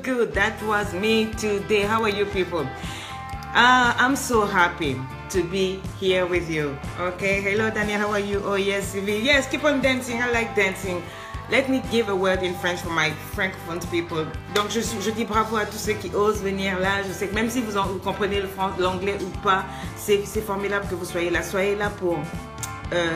good. That was me today. How are you people? I'm so happy to be here with you. Okay, hello Daniel, how are you? Oh yes, Sylvie. Yes, keep on dancing. I like dancing. Let me give a word in French for my francophone people. Donc je dis bravo à tous ceux qui osent venir là. Je sais que même si vous comprenez l'anglais ou pas, c'est formidable que vous soyez là. Soyez là pour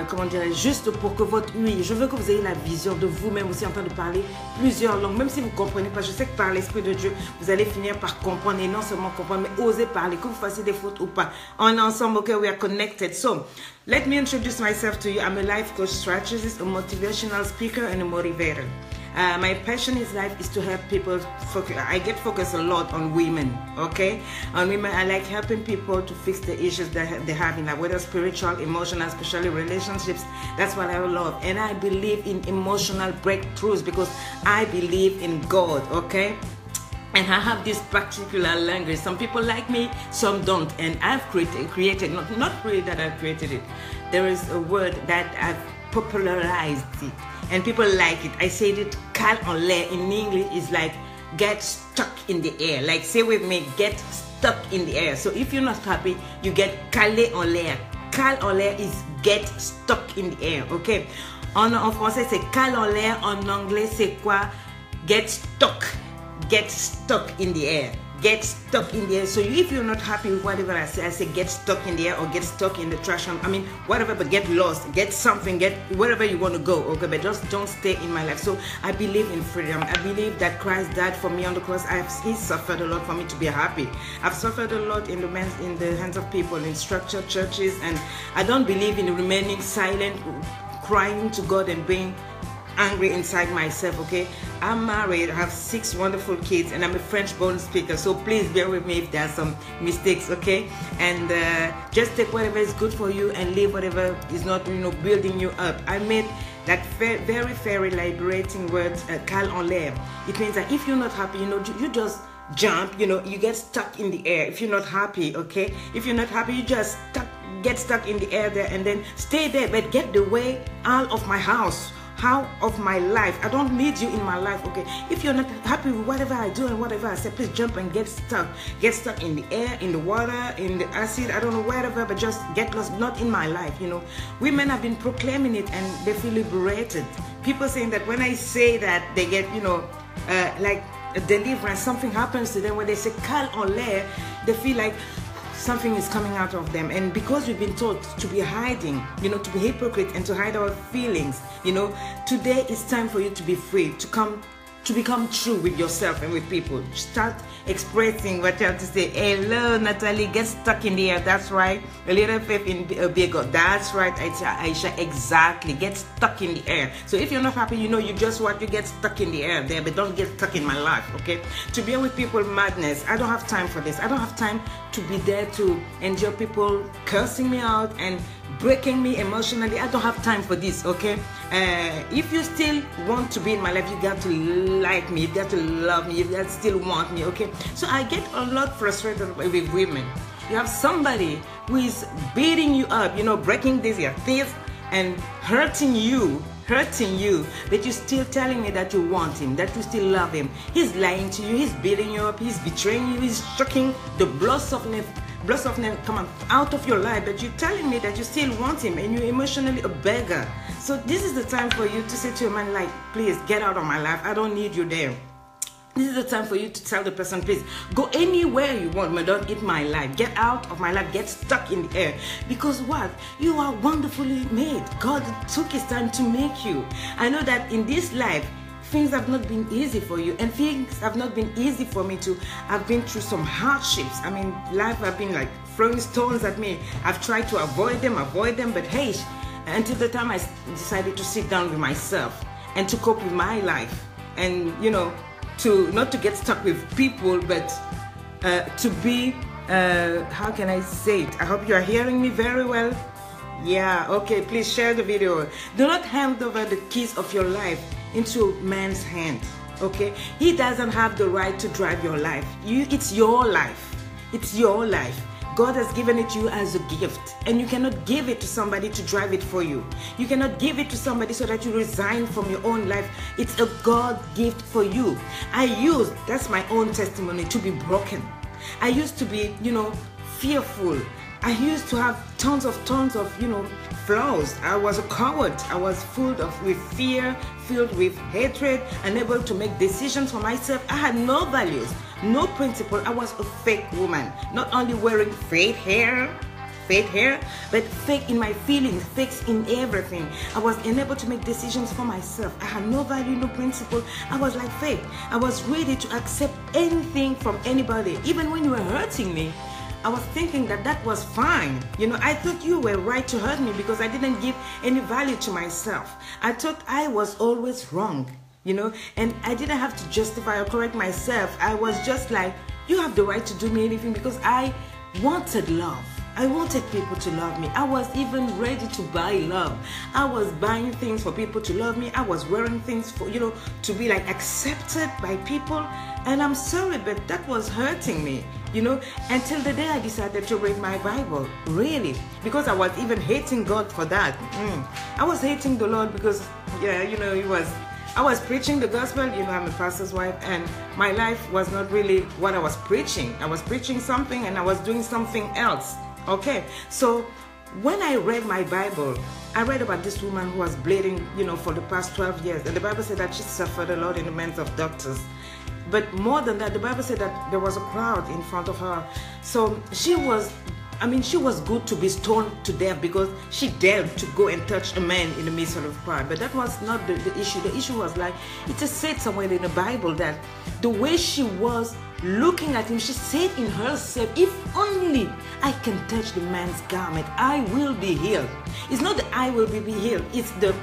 comment dirais-je, juste pour que votre oui, je veux que vous ayez la vision de vous-même aussi en train de parler plusieurs langues, même si vous ne comprenez pas. Je sais que par l'Esprit de Dieu, vous allez finir par comprendre, et non seulement comprendre, mais oser parler, que vous fassiez des fautes ou pas. On est ensemble, okay, we are connected. So, let me introduce myself to you. I'm a life coach, strategist, a motivational speaker, and a motivator. My passion in life is to help people focus. I get focused a lot on women, okay? On women, I like helping people to fix the issues that they have in life, whether spiritual, emotional, especially relationships. That's what I love. And I believe in emotional breakthroughs because I believe in God, okay? And I have this particular language. Some people like me, some don't. And I've created, not really that I've created it. There is a word that I've popularized it. And people like it. I said it, cal en l'air in English is like get stuck in the air. Like say with me, get stuck in the air. So if you're not happy, you get calé en l'air. Cal en l'air is get stuck in the air, okay? En français, c'est cal en l'air. En anglais, c'est quoi? Get stuck. Get stuck in the air. Get stuck in the air. So if you're not happy with whatever I say get stuck in the air or get stuck in the trash. I mean, whatever, but get lost, get something, get wherever you want to go, okay? But just don't stay in my life. So I believe in freedom. I believe that Christ died for me on the cross. He suffered a lot for me to be happy. I've suffered a lot in the hands of people, in structured churches, and I don't believe in remaining silent, crying to God and being angry inside myself, okay? I'm married, I have 6 wonderful kids, and I'm a French-born speaker, so please bear with me if there are some mistakes, okay? And just take whatever is good for you and leave whatever is not, building you up. I made that very liberating word, cal en l'air. It means that if you're not happy, you just jump, you get stuck in the air. If you're not happy, okay? If you're not happy, you just get stuck in the air there and then stay there, but get the way out of my house. How of my life. I don't need you in my life, okay? If you're not happy with whatever I do and whatever I say, please jump and get stuck. Get stuck in the air, in the water, in the acid, I don't know, wherever, but just get lost, not in my life, Women have been proclaiming it and they feel liberated. People saying that when I say that, they get, like a deliverance, something happens to them. When they say cal en l'air, they feel like something is coming out of them. And because we've been taught to be hiding, to be hypocrite and to hide our feelings, today it's time for you to be free, to become true with yourself and with people. Start expressing what you have to say. Hello, Natalie, get stuck in the air. That's right. A little faith in a big God. That's right, Aisha, exactly. Get stuck in the air. So if you're not happy, you just want to get stuck in the air there, but don't get stuck in my life, okay? To be with people, madness. I don't have time for this. I don't have time to be there to endure people cursing me out and breaking me emotionally. I don't have time for this, okay? If you still want to be in my life, you got to like me, you got to love me, you got to still want me, okay? So I get a lot frustrated with women. You have somebody who is beating you up, breaking your teeth and hurting you, but you're still telling me that you want him, that you still love him. He's lying to you, he's beating you up, he's betraying you, he's sucking the blossom come out of your life, but you're telling me that you still want him and you're emotionally a beggar. So this is the time for you to say to a man like, please get out of my life, I don't need you there. This is the time for you to tell the person, please go anywhere you want, but don't eat my life. Get out of my life, get stuck in the air. Because what? You are wonderfully made. God took his time to make you. I know that in this life, things have not been easy for you, and things have not been easy for me too. I've been through some hardships. I mean, life have been like throwing stones at me. I've tried to avoid them, but hey, until the time I decided to sit down with myself and to cope with my life, and to not to get stuck with people, but to be, how can I say it? I hope you are hearing me very well. Yeah, okay, please share the video. Do not hand over the keys of your life into man's hand, okay? He doesn't have the right to drive your life. It's your life. It's your life. God has given it to you as a gift, and you cannot give it to somebody to drive it for you. You cannot give it to somebody so that you resign from your own life. It's a God gift for you. That's my own testimony, to be broken. I used to be, fearful. I used to have tons of, flaws. I was a coward. I was with fear, filled with hatred, unable to make decisions for myself. I had no values, no principle. I was a fake woman, not only wearing fake hair, but fake in my feelings, fake in everything. I was unable to make decisions for myself. I had no value, no principle. I was like fake. I was ready to accept anything from anybody. Even when you were hurting me, I was thinking that was fine. I thought you were right to hurt me because I didn't give any value to myself. I thought I was always wrong, and I didn't have to justify or correct myself. I was just like, you have the right to do me anything, because I wanted love. I wanted people to love me. I was even ready to buy love. I was buying things for people to love me. I was wearing things for, to be like accepted by people. And I'm sorry, but that was hurting me, until the day I decided to read my Bible. Really, because I was even hating God for that. I was hating the Lord because, I was preaching the gospel. I'm a pastor's wife, and my life was not really what I was preaching. I was preaching something and I was doing something else. Okay, so when I read my Bible, I read about this woman who was bleeding, for the past 12 years. And the Bible said that she suffered a lot in the hands of doctors. But more than that, the Bible said that there was a crowd in front of her. So she was good to be stoned to death because she dared to go and touch a man in the midst of the crowd. But that was not the issue. The issue was like, it just said somewhere in the Bible that the way she was looking at him, she said in herself, if only I can touch the man's garment, I will be healed. It's not that I will be healed, it's the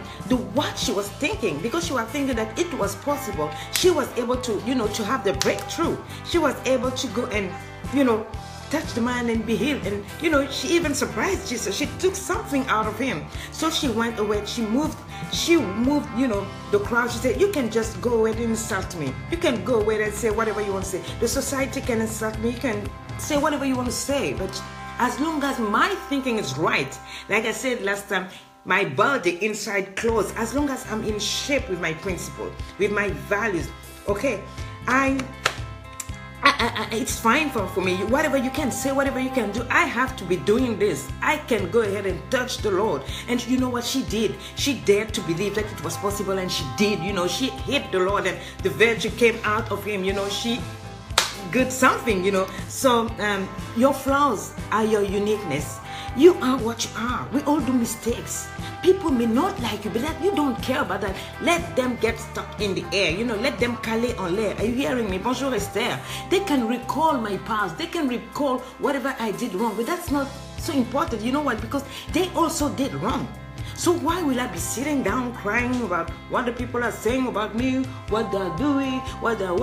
what she was thinking, because she was thinking that it was possible. She was able to, to have the breakthrough. She was able to go and, touch the man and be healed. And she even surprised Jesus. She took something out of him. So she went away. She moved the crowd. She said, you can just go away and insult me. You can go away and say whatever you want to say. The society can insult me. You can say whatever you want to say, but as long as my thinking is right, like I said last time, my body inside clothes, as long as I'm in shape with my principle, with my values, okay, it's fine for me. Whatever you can say, whatever you can do, I have to be doing this. I can go ahead and touch the Lord. And you know what she did? She dared to believe that it was possible, and she did. She hit the Lord, and the virtue came out of him. She good something. So your flaws are your uniqueness. You are what you are. We all do mistakes. People may not like you, but you don't care about that. Let them get stuck in the air. Let them caler en l'air. Are you hearing me? Bonjour, Esther. They can recall my past. They can recall whatever I did wrong, but that's not so important. You know what? Because they also did wrong. So why will I be sitting down crying about what the people are saying about me, what they're doing, what they're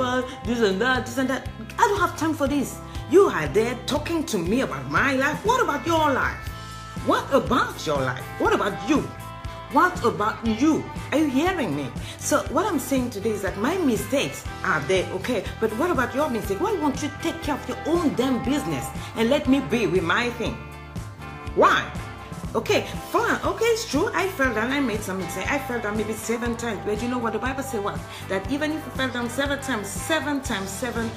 this and that, this and that? I don't have time for this. You are there talking to me about my life. What about your life? What about your life? What about you? What about you? Are you hearing me? So what I'm saying today is that my mistakes are there, okay? But what about your mistake? Why won't you take care of your own damn business and let me be with my thing? Why? Okay, fine. Okay, it's true. I fell down. I made some mistake. I fell down maybe 7 times. But you know what the Bible said was? That even if you fell down 7 times, 7 times 7,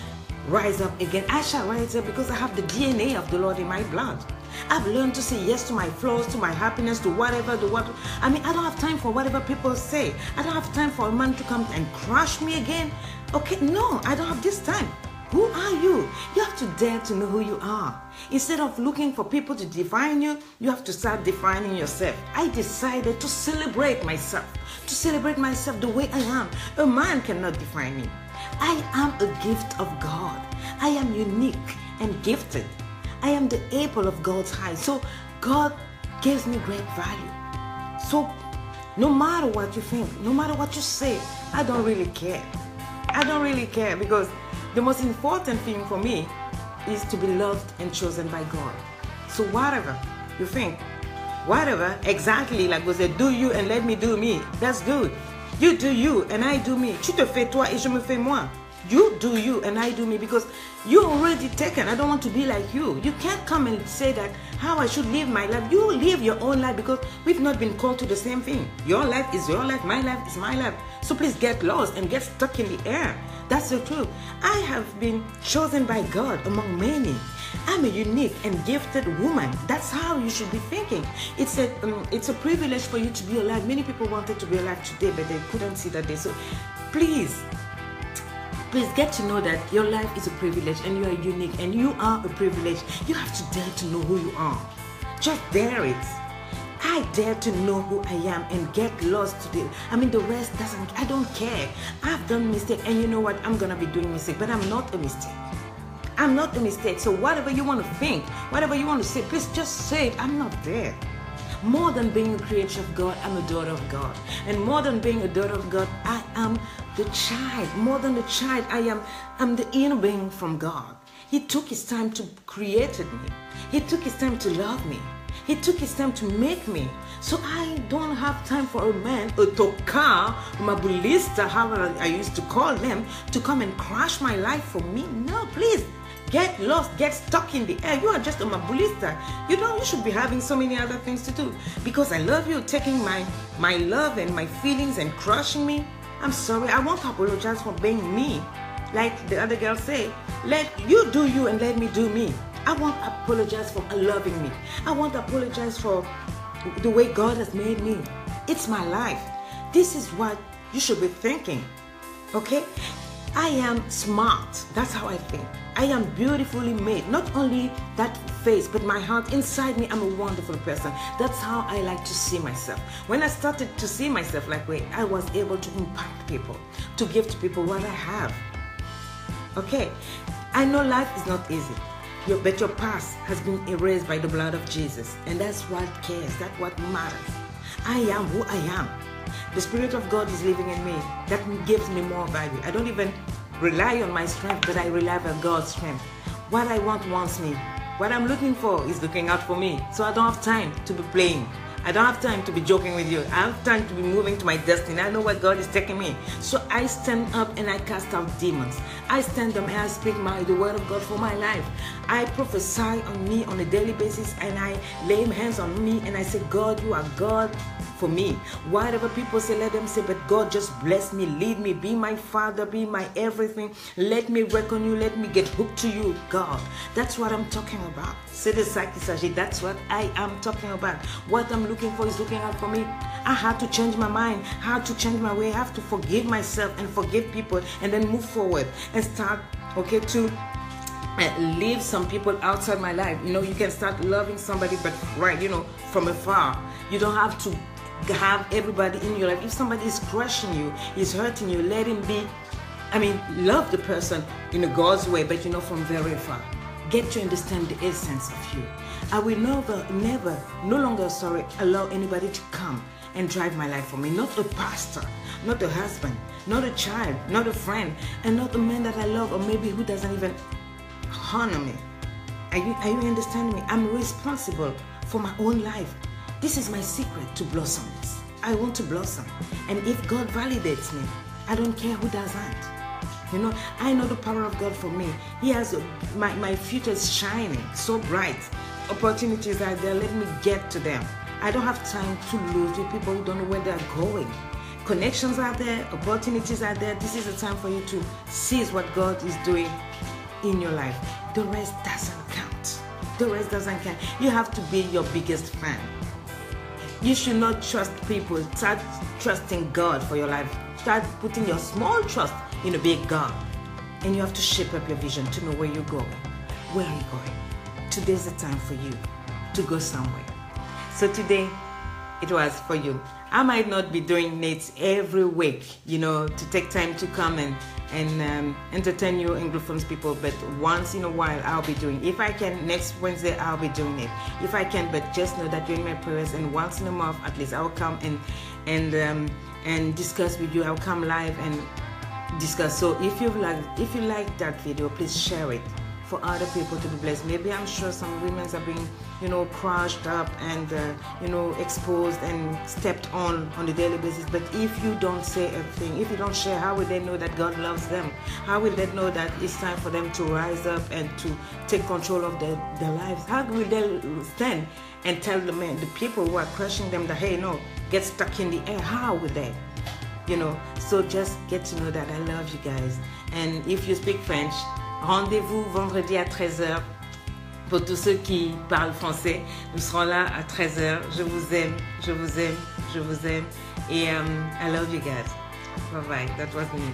rise up again. I shall rise up because I have the DNA of the Lord in my blood. I've learned to say yes to my flaws, to my happiness, to whatever, I don't have time for whatever people say. I don't have time for a man to come and crush me again. Okay, no, I don't have this time. Who are you? You have to dare to know who you are. Instead of looking for people to define you, you have to start defining yourself. I decided to celebrate myself the way I am. A man cannot define me. I am a gift of God. I am unique and gifted. I am the apple of God's eye. So God gives me great value. So no matter what you think, no matter what you say, I don't really care. I don't really care, because the most important thing for me is to be loved and chosen by God. So whatever you think, whatever, exactly like we said, do you and let me do me. That's good. You do you and I do me. Tu te fais toi et je me fais moi. You do you and I do me, because you're already taken. I don't want to be like you. You can't come and say that how I should live my life. You live your own life, because we've not been called to the same thing. Your life is your life, my life is my life. So please get lost and get stuck in the air. That's the truth. I have been chosen by God among many. I'm a unique and gifted woman. That's how you should be thinking. It's a privilege for you to be alive. Many people wanted to be alive today, but they couldn't see that day. So please get to know that your life is a privilege and you are unique and you are a privilege. You have to dare to know who you are. Just dare it. I dare to know who I am and get lost today. The rest I don't care. I've done mistake, and you know what? I'm going to be doing mistake, but I'm not a mistake. I'm not a mistake. So whatever you want to think, whatever you want to say, please just say it. I'm not there. More than being a creature of God, I'm a daughter of God. And more than being a daughter of God, I am the child. More than the child, I'm the inner being from God. He took his time to create me. He took his time to love me. He took his time to make me. So I don't have time for a man, a toka, mabulista, however I used to call them, to come and crash my life for me. No, please. Get lost, get stuck in the air. You are just a mabulista. You should be having so many other things to do. Because I love you, taking my love and my feelings and crushing me. I'm sorry, I won't apologize for being me. Like the other girl say, let you do you and let me do me. I won't apologize for loving me. I won't apologize for the way God has made me. It's my life. This is what you should be thinking. Okay? I am smart. That's how I think. I am beautifully made. Not only that face, but my heart inside me, I'm a wonderful person. That's how I like to see myself. When I started to see myself like that, I was able to impact people, to give to people what I have. Okay? I know life is not easy. But your past has been erased by the blood of Jesus. And that's what cares. That's what matters. I am who I am. The Spirit of God is living in me. That gives me more value. I don't even rely on my strength, but I rely on God's strength. What I want wants me. What I'm looking for is looking out for me. So I don't have time to be playing. I don't have time to be joking with you. I have time to be moving to my destiny. I know where God is taking me. So I stand up and I cast out demons. I stand up and I speak the word of God for my life. I prophesy on me on a daily basis, and I lay hands on me and I say, God, you are God for me. Whatever people say, let them say, but God, just bless me, lead me, be my Father, be my everything. Let me reckon you, let me get hooked to you, God. That's what I'm talking about. That's what I am talking about. What I'm looking for is looking out for me. I had to change my mind, I had to change my way. I have to forgive myself and forgive people, and then move forward and start, to leave some people outside my life. You can start loving somebody, but from afar. You don't have to have everybody in your life. If somebody is crushing you, is hurting you, let him be. Love the person in God's way, but from very far. Get to understand the essence of you. I will no longer allow anybody to come and drive my life for me. Not a pastor, not a husband, not a child, not a friend, and not a man that I love, or maybe who doesn't even honor me. Are you understanding me? I'm responsible for my own life. This is my secret to blossom. I want to blossom. And if God validates me, I don't care who doesn't. I know the power of God for me. He has my future is shining so bright. Opportunities are there. Let me get to them. I don't have time to lose with people who don't know where they're going. Connections are there. Opportunities are there. This is the time for you to seize what God is doing in your life. The rest doesn't count. The rest doesn't count. You have to be your biggest fan. You should not trust people. Start trusting God for your life. Start putting your small trust in a big God. And you have to shape up your vision to know where you're going. Where are you going? Today's the time for you to go somewhere. So today, it was for you. I might not be doing it every week, to take time to come and entertain you and Anglophone people, but once in a while I'll be doing. If I can, next Wednesday I'll be doing it. If I can, but just know that you're in my prayers, and once in a month at least I'll come and discuss with you. I'll come live and discuss. So if you like that video, please share it. for other people to be blessed. Maybe I'm sure some women are being, crushed up and, exposed and stepped on a daily basis. But if you don't say everything, if you don't share, how will they know that God loves them? How will they know that it's time for them to rise up and to take control of their lives? How will they stand and tell the people who are crushing them that, hey, no, get stuck in the air? How will they? So just get to know that I love you guys. And if you speak French, rendez-vous vendredi à 13h. Pour tous ceux qui parlent français, nous serons là à 13h. Je vous aime, je vous aime, je vous aime. Et I love you guys. Bye bye. That was me.